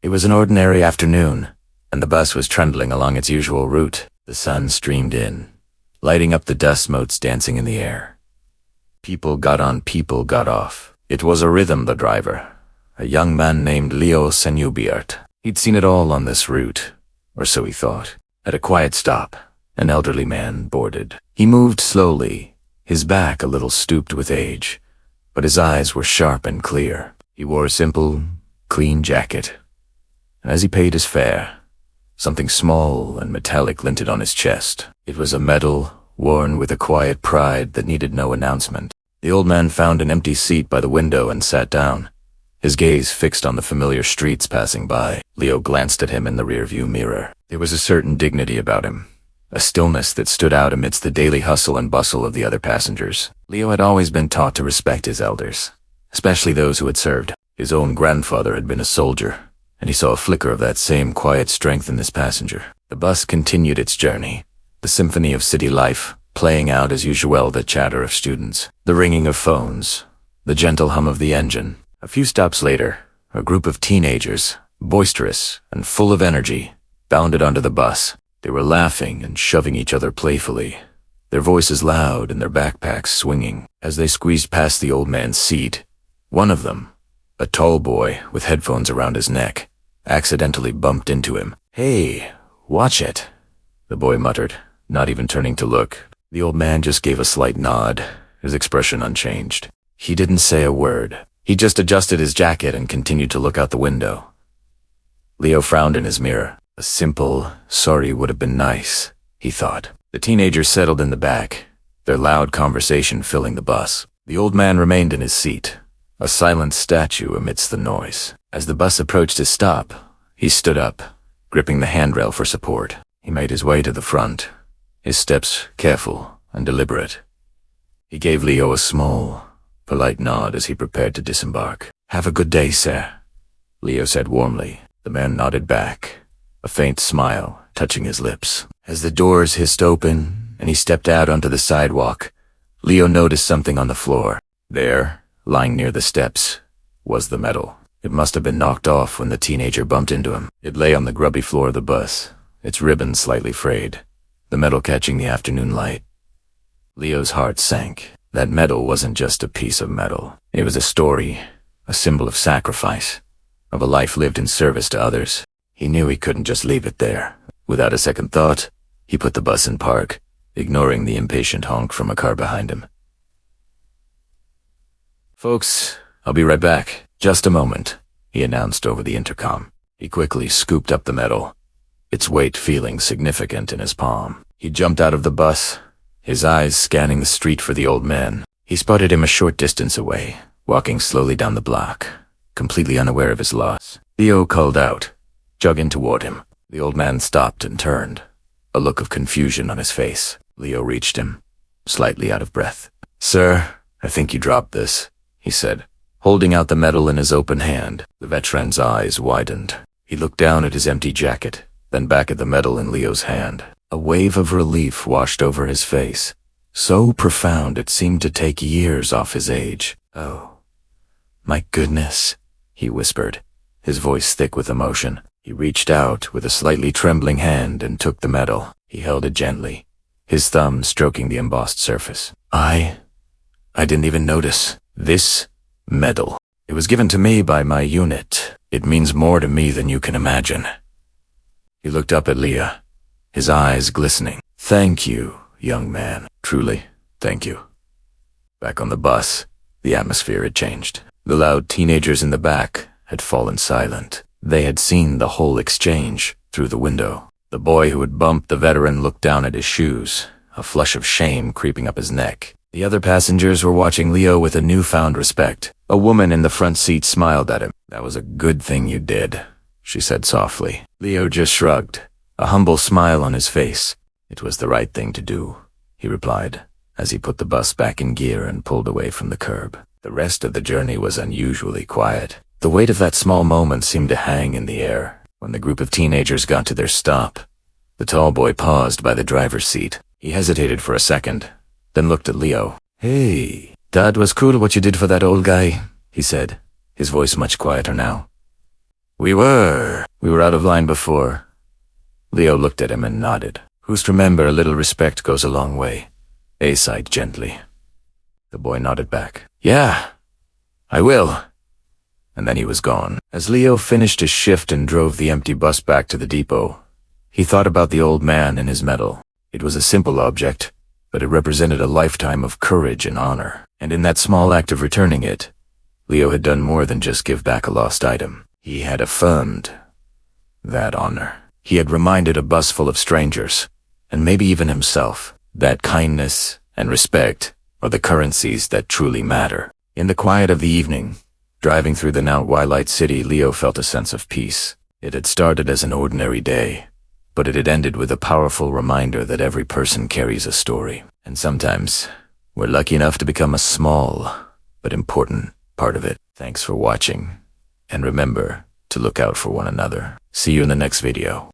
It was an ordinary afternoon, and the bus was trundling along its usual route. The sun streamed in, lighting up the dust motes dancing in the air. People got on, people got off. It was a rhythm, the driver, a young man named Leo Senubiart. He'd seen it all on this route, or so he thought. At a quiet stop, an elderly man boarded. He moved slowly, his back a little stooped with age, but his eyes were sharp and clear. He wore a simple, clean jacket, and as he paid his fare, something small and metallic glinted on his chest. It was a medal worn with a quiet pride that needed no announcement. The old man found an empty seat by the window and sat down, his gaze fixed on the familiar streets passing by. Leo glanced at him in the rearview mirror. There was a certain dignity about him, a stillness that stood out amidst the daily hustle and bustle of the other passengers. Leo had always been taught to respect his elders, especially those who had served. His own grandfather had been a soldier, and he saw a flicker of that same quiet strength in this passenger. The bus continued its journey, the symphony of city life playing out as usual, the chatter of students, the ringing of phones, the gentle hum of the engine. A few stops later, a group of teenagers, boisterous and full of energy, bounded onto the bus. They were laughing and shoving each other playfully, their voices loud and their backpacks swinging. As they squeezed past the old man's seat, one of them, a tall boy with headphones around his neck, accidentally bumped into him. "Hey, watch it," the boy muttered, not even turning to look. The old man just gave a slight nod, his expression unchanged. He didn't say a word. He just adjusted his jacket and continued to look out the window. Leo frowned in his mirror. A simple sorry would have been nice, he thought. The teenagers settled in the back, their loud conversation filling the bus. The old man remained in his seat, a silent statue amidst the noise. As the bus approached his stop, he stood up, gripping the handrail for support. He made his way to the front, his steps careful and deliberate. He gave Leo a small, polite nod as he prepared to disembark. "Have a good day, sir," Leo said warmly. The man nodded back, a faint smile touching his lips. As the doors hissed open and he stepped out onto the sidewalk, Leo noticed something on the floor. There, lying near the steps, was the medal. It must have been knocked off when the teenager bumped into him. It lay on the grubby floor of the bus, its ribbon slightly frayed, the medal catching the afternoon light. Leo's heart sank. That medal wasn't just a piece of metal. It was a story, a symbol of sacrifice, of a life lived in service to others. He knew he couldn't just leave it there. Without a second thought, he put the bus in park, ignoring the impatient honk from a car behind him. "Folks, I'll be right back. Just a moment," he announced over the intercom. He quickly scooped up the medal, its weight feeling significant in his palm. He jumped out of the bus, his eyes scanning the street for the old man. He spotted him a short distance away, walking slowly down the block, completely unaware of his loss. Leo called out, jogging toward him. The old man stopped and turned, a look of confusion on his face. Leo reached him, slightly out of breath. "Sir, I think you dropped this," he said, holding out the medal in his open hand. The veteran's eyes widened. He looked down at his empty jacket, then back at the medal in Leo's hand. A wave of relief washed over his face, so profound it seemed to take years off his age. "Oh, my goodness," he whispered, his voice thick with emotion. He reached out with a slightly trembling hand and took the medal. He held it gently, his thumb stroking the embossed surface. I didn't even notice. This medal. It was given to me by my unit. It means more to me than you can imagine." He looked up at Leo, his eyes glistening. "Thank you, young man. Truly, thank you." Back on the bus, the atmosphere had changed. The loud teenagers in the back had fallen silent. They had seen the whole exchange through the window. The boy who had bumped the veteran looked down at his shoes, a flush of shame creeping up his neck. The other passengers were watching Leo with a newfound respect. A woman in the front seat smiled at him. "That was a good thing you did," she said softly. Leo just shrugged, a humble smile on his face. "It was the right thing to do," he replied, as he put the bus back in gear and pulled away from the curb. The rest of the journey was unusually quiet. The weight of that small moment seemed to hang in the air. When the group of teenagers got to their stop, the tall boy paused by the driver's seat. He hesitated for a second, then looked at Leo. "Hey, that was cool what you did for that old guy," he said, his voice much quieter now. We were out of line before. Leo looked at him and nodded. Who's to remember a little respect goes a long way? A sighed gently. The boy nodded back. Yeah, I will. And then he was gone. As Leo finished his shift and drove the empty bus back to the depot, he thought about the old man and his medal. It was a simple object, but it represented a lifetime of courage and honor. And in that small act of returning it, Leo had done more than just give back a lost item. He had affirmed that honor. He had reminded a bus full of strangers, and maybe even himself, that kindness and respect are the currencies that truly matter. In the quiet of the evening, driving through the now twilight city, Leo felt a sense of peace. It had started as an ordinary day, but it had ended with a powerful reminder that every person carries a story. And sometimes, we're lucky enough to become a small, but important part of it. Thanks for watching, and remember to look out for one another. See you in the next video.